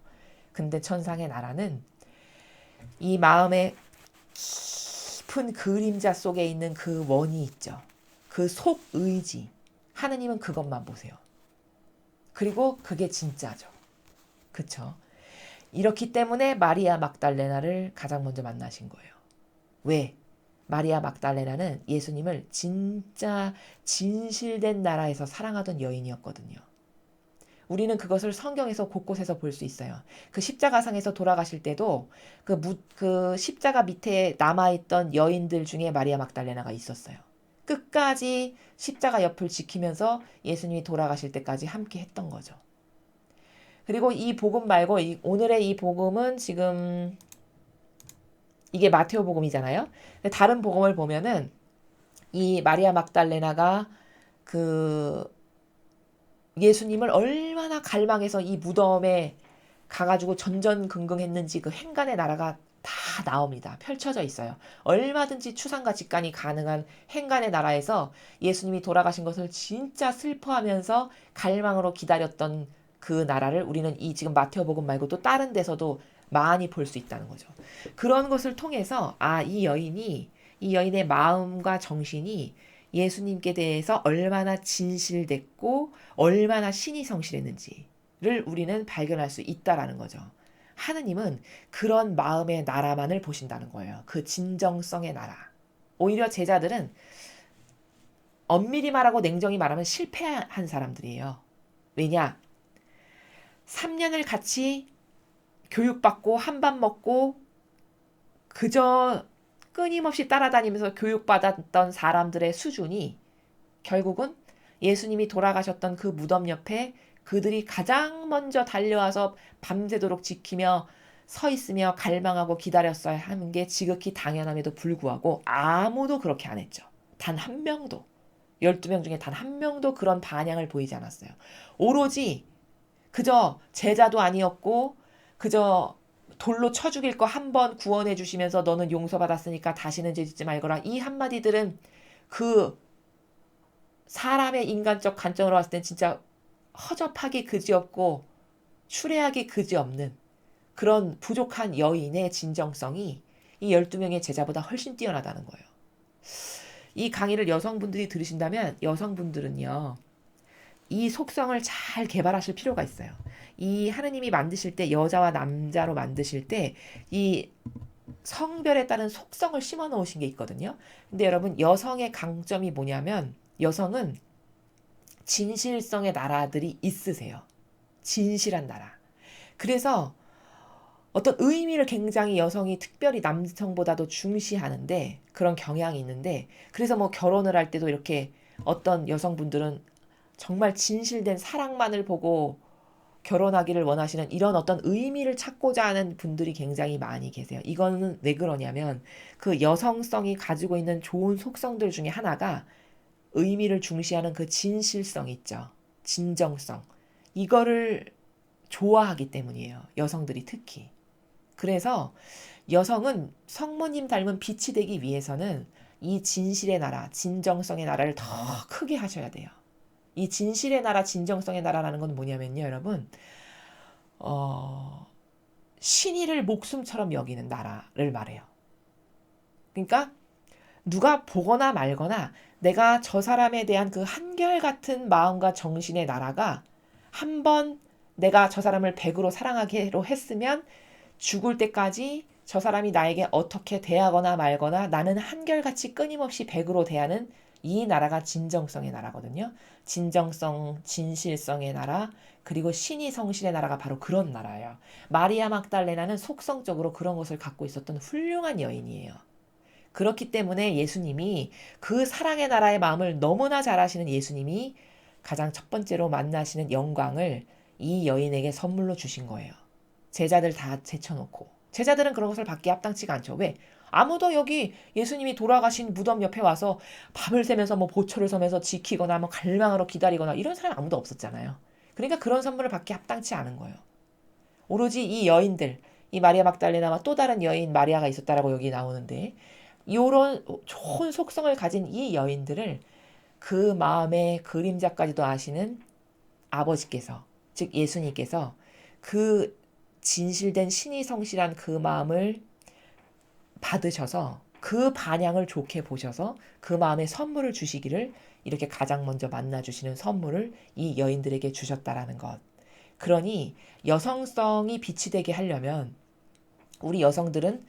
S1: 근데 천상의 나라는 이 마음의 깊은 그림자 속에 있는 그 원이 있죠. 그 속의지. 하느님은 그것만 보세요. 그리고 그게 진짜죠. 그쵸? 이렇기 때문에 마리아 막달레나를 가장 먼저 만나신 거예요. 왜? 마리아 막달레나는 예수님을 진짜 진실된 나라에서 사랑하던 여인이었거든요. 우리는 그것을 성경에서 곳곳에서 볼 수 있어요. 그 십자가상에서 돌아가실 때도 그 십자가 밑에 남아있던 여인들 중에 마리아 막달레나가 있었어요. 끝까지 십자가 옆을 지키면서 예수님이 돌아가실 때까지 함께 했던 거죠. 그리고 이 복음 말고 오늘의 이 복음은 지금 이게 마테오 복음이잖아요. 다른 복음을 보면은 이 마리아 막달레나가 그 예수님을 얼마나 갈망해서 이 무덤에 가가지고 전전긍긍했는지 그 행간의 나라가 다 나옵니다. 펼쳐져 있어요. 얼마든지 추상과 직관이 가능한 행간의 나라에서 예수님이 돌아가신 것을 진짜 슬퍼하면서 갈망으로 기다렸던 그 나라를 우리는 이 지금 마태복음 말고 또 다른 데서도 많이 볼 수 있다는 거죠. 그런 것을 통해서 이 여인의 마음과 정신이 예수님께 대해서 얼마나 진실됐고 얼마나 신이 성실했는지를 우리는 발견할 수 있다라는 거죠. 하느님은 그런 마음의 나라만을 보신다는 거예요. 그 진정성의 나라. 오히려 제자들은 엄밀히 말하고 냉정히 말하면 실패한 사람들이에요. 왜냐? 3년을 같이 교육받고 한밥 먹고 그저 끊임없이 따라다니면서 교육받았던 사람들의 수준이 결국은 예수님이 돌아가셨던 그 무덤 옆에 그들이 가장 먼저 달려와서 밤새도록 지키며 서 있으며 갈망하고 기다렸어야 하는 게 지극히 당연함에도 불구하고 아무도 그렇게 안 했죠. 단 한 명도. 12명 중에 단 한 명도 그런 반향을 보이지 않았어요. 오로지 그저 제자도 아니었고 그저 돌로 쳐 죽일 거 한 번 구원해 주시면서 너는 용서받았으니까 다시는 죄 짓지 말거라. 이 한마디들은 그 사람의 인간적 관점으로 봤을 땐 진짜 허접하기 그지없고 추레하기 그지없는 그런 부족한 여인의 진정성이 이 12명의 제자보다 훨씬 뛰어나다는 거예요. 이 강의를 여성분들이 들으신다면 여성분들은요. 이 속성을 잘 개발하실 필요가 있어요. 이 하느님이 만드실 때 여자와 남자로 만드실 때 이 성별에 따른 속성을 심어 놓으신 게 있거든요. 근데 여러분 여성의 강점이 뭐냐면 여성은 진실성의 나라들이 있으세요. 진실한 나라. 그래서 어떤 의미를 굉장히 여성이 특별히 남성보다도 중시하는데 그런 경향이 있는데 그래서 뭐 결혼을 할 때도 이렇게 어떤 여성분들은 정말 진실된 사랑만을 보고 결혼하기를 원하시는 이런 어떤 의미를 찾고자 하는 분들이 굉장히 많이 계세요. 이거는 왜 그러냐면 그 여성성이 가지고 있는 좋은 속성들 중에 하나가 의미를 중시하는 그 진실성 있죠. 진정성. 이거를 좋아하기 때문이에요. 여성들이 특히. 그래서 여성은 성모님 닮은 빛이 되기 위해서는 이 진실의 나라, 진정성의 나라를 더 크게 하셔야 돼요. 이 진실의 나라, 진정성의 나라라는 건 뭐냐면요, 여러분. 신의를 목숨처럼 여기는 나라를 말해요. 그러니까 누가 보거나 말거나 내가 저 사람에 대한 그 한결같은 마음과 정신의 나라가 한번 내가 저 사람을 100으로 사랑하기로 했으면 죽을 때까지 저 사람이 나에게 어떻게 대하거나 말거나 나는 한결같이 끊임없이 100으로 대하는 이 나라가 진정성의 나라거든요. 진정성, 진실성의 나라, 그리고 신이 성실의 나라가 바로 그런 나라예요. 마리아 막달레나는 속성적으로 그런 것을 갖고 있었던 훌륭한 여인이에요. 그렇기 때문에 예수님이 그 사랑의 나라의 마음을 너무나 잘 아시는 예수님이 가장 첫 번째로 만나시는 영광을 이 여인에게 선물로 주신 거예요. 제자들 다 제쳐놓고. 제자들은 그런 것을 받기 합당치가 않죠. 왜? 아무도 여기 예수님이 돌아가신 무덤 옆에 와서 밤을 새면서 뭐 보초를 서면서 지키거나 뭐 갈망으로 기다리거나 이런 사람이 아무도 없었잖아요. 그러니까 그런 선물을 받기 합당치 않은 거예요. 오로지 이 여인들, 이 마리아 막달레나와 또 다른 여인 마리아가 있었다라고 여기 나오는데 이런 좋은 속성을 가진 이 여인들을 그 마음의 그림자까지도 아시는 아버지께서, 즉 예수님께서 그 진실된 신이 성실한 그 마음을 받으셔서 그 반향을 좋게 보셔서 그 마음에 선물을 주시기를 이렇게 가장 먼저 만나주시는 선물을 이 여인들에게 주셨다라는 것. 그러니 여성성이 빛이 되게 하려면 우리 여성들은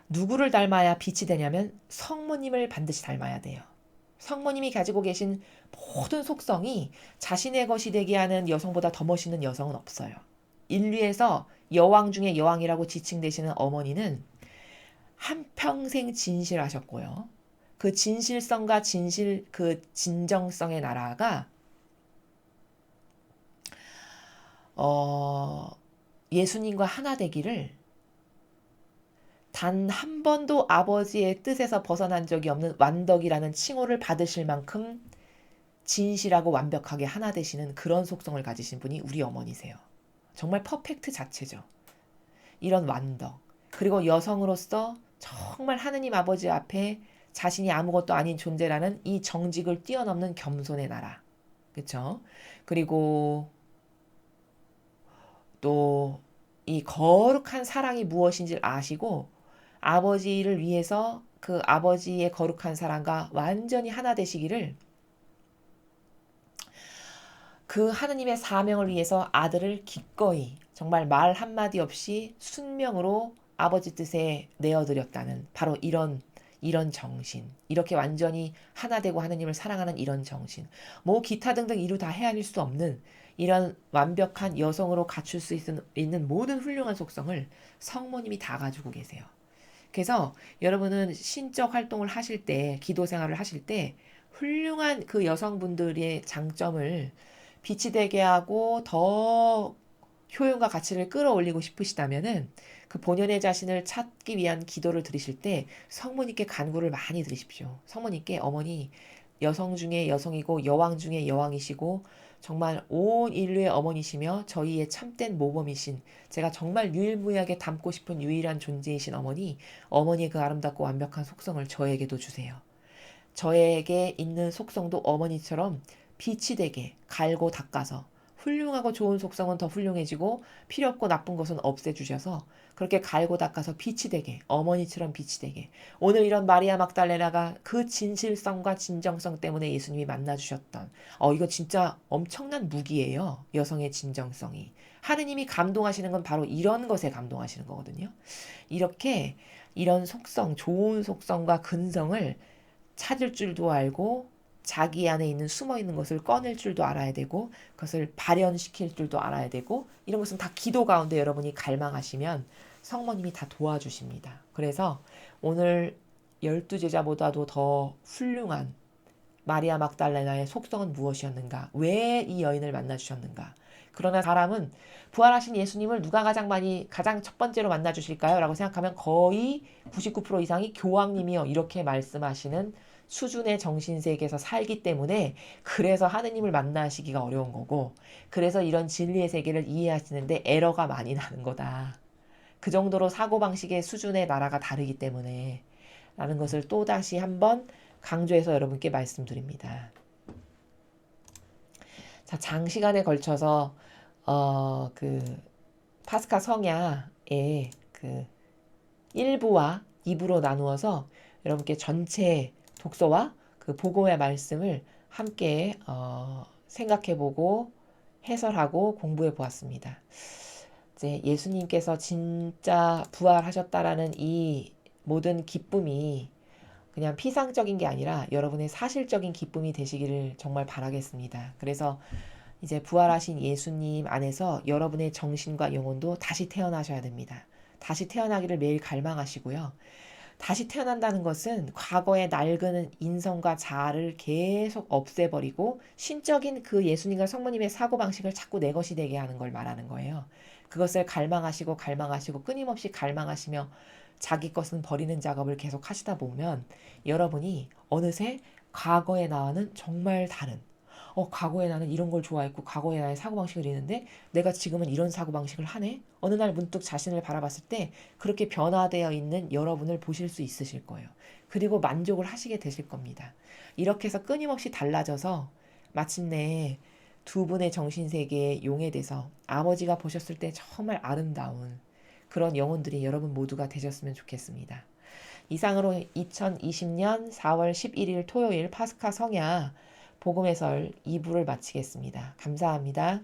S1: 누구를 닮아야 빛이 되냐면 성모님을 반드시 닮아야 돼요. 성모님이 가지고 계신 모든 속성이 자신의 것이 되게 하는 여성보다 더 멋있는 여성은 없어요. 인류에서 여왕 중에 여왕이라고 지칭되시는 어머니는 한평생 진실하셨고요. 그 진실성과 그 진정성의 나라가 예수님과 하나 되기를 단 한 번도 아버지의 뜻에서 벗어난 적이 없는 완덕이라는 칭호를 받으실 만큼 진실하고 완벽하게 하나 되시는 그런 속성을 가지신 분이 우리 어머니세요. 정말 퍼펙트 자체죠. 이런 완덕. 그리고 여성으로서 정말 하느님 아버지 앞에 자신이 아무것도 아닌 존재라는 이 정직을 뛰어넘는 겸손의 나라. 그쵸? 그리고 또 이 거룩한 사랑이 무엇인지 아시고 아버지를 위해서 그 아버지의 거룩한 사랑과 완전히 하나 되시기를 그 하느님의 사명을 위해서 아들을 기꺼이 정말 말 한마디 없이 순명으로 아버지 뜻에 내어드렸다는 바로 이런 정신. 이렇게 완전히 하나 되고 하느님을 사랑하는 이런 정신. 뭐 기타 등등 이루 다 헤아릴 수 없는 이런 완벽한 여성으로 갖출 수 있는 모든 훌륭한 속성을 성모님이 다 가지고 계세요. 그래서 여러분은 신적 활동을 하실 때, 기도 생활을 하실 때 훌륭한 그 여성분들의 장점을 빛이 되게 하고 더 효용과 가치를 끌어올리고 싶으시다면은 그 본연의 자신을 찾기 위한 기도를 드리실 때 성모님께 간구를 많이 드리십시오. 성모님께 어머니 여성 중에 여성이고 여왕 중에 여왕이시고 정말 온 인류의 어머니시며 저희의 참된 모범이신 제가 정말 유일무이하게 닮고 싶은 유일한 존재이신 어머니의 그 아름답고 완벽한 속성을 저에게도 주세요. 저에게 있는 속성도 어머니처럼 빛이 되게 갈고 닦아서 훌륭하고 좋은 속성은 더 훌륭해지고 필요 없고 나쁜 것은 없애주셔서 그렇게 갈고 닦아서 빛이 되게 어머니처럼 빛이 되게 오늘 이런 마리아 막달레나가 그 진실성과 진정성 때문에 예수님이 만나주셨던 이거 진짜 엄청난 무기예요. 여성의 진정성이. 하느님이 감동하시는 건 바로 이런 것에 감동하시는 거거든요. 이렇게 이런 속성, 좋은 속성과 근성을 찾을 줄도 알고 자기 안에 있는 숨어 있는 것을 꺼낼 줄도 알아야 되고 그것을 발현시킬 줄도 알아야 되고 이런 것은 다 기도 가운데 여러분이 갈망하시면 성모님이 다 도와주십니다. 그래서 오늘 12제자보다도 더 훌륭한 마리아 막달레나의 속성은 무엇이었는가? 왜 이 여인을 만나주셨는가? 그러나 사람은 부활하신 예수님을 누가 가장 첫 번째로 만나주실까요? 라고 생각하면 거의 99% 이상이 교황님이요. 이렇게 말씀하시는 수준의 정신세계에서 살기 때문에 그래서 하느님을 만나시기가 어려운 거고 그래서 이런 진리의 세계를 이해하시는데 에러가 많이 나는 거다. 그 정도로 사고방식의 수준의 나라가 다르기 때문에 라는 것을 또다시 한번 강조해서 여러분께 말씀드립니다. 자, 장시간에 걸쳐서 그 파스카 성야의 그 1부와 2부로 나누어서 여러분께 전체 독서와 그 복음의 말씀을 함께 생각해보고 해설하고 공부해 보았습니다. 이제 예수님께서 진짜 부활하셨다라는 이 모든 기쁨이 그냥 피상적인 게 아니라 여러분의 사실적인 기쁨이 되시기를 정말 바라겠습니다. 그래서 이제 부활하신 예수님 안에서 여러분의 정신과 영혼도 다시 태어나셔야 됩니다. 다시 태어나기를 매일 갈망하시고요. 다시 태어난다는 것은 과거의 낡은 인성과 자아를 계속 없애버리고 신적인 그 예수님과 성모님의 사고방식을 자꾸 내 것이 되게 하는 걸 말하는 거예요. 그것을 갈망하시고 갈망하시고 끊임없이 갈망하시며 자기 것은 버리는 작업을 계속 하시다 보면 여러분이 어느새 과거의 나와는 정말 다른 과거에 나는 이런 걸 좋아했고 과거에 나의 사고방식을 이랬는데 내가 지금은 이런 사고방식을 하네? 어느 날 문득 자신을 바라봤을 때 그렇게 변화되어 있는 여러분을 보실 수 있으실 거예요. 그리고 만족을 하시게 되실 겁니다. 이렇게 해서 끊임없이 달라져서 마침내 두 분의 정신세계에 용해돼서 아버지가 보셨을 때 정말 아름다운 그런 영혼들이 여러분 모두가 되셨으면 좋겠습니다. 이상으로 2020년 4월 11일 토요일 파스카 성야 복음의 설 2부를 마치겠습니다. 감사합니다.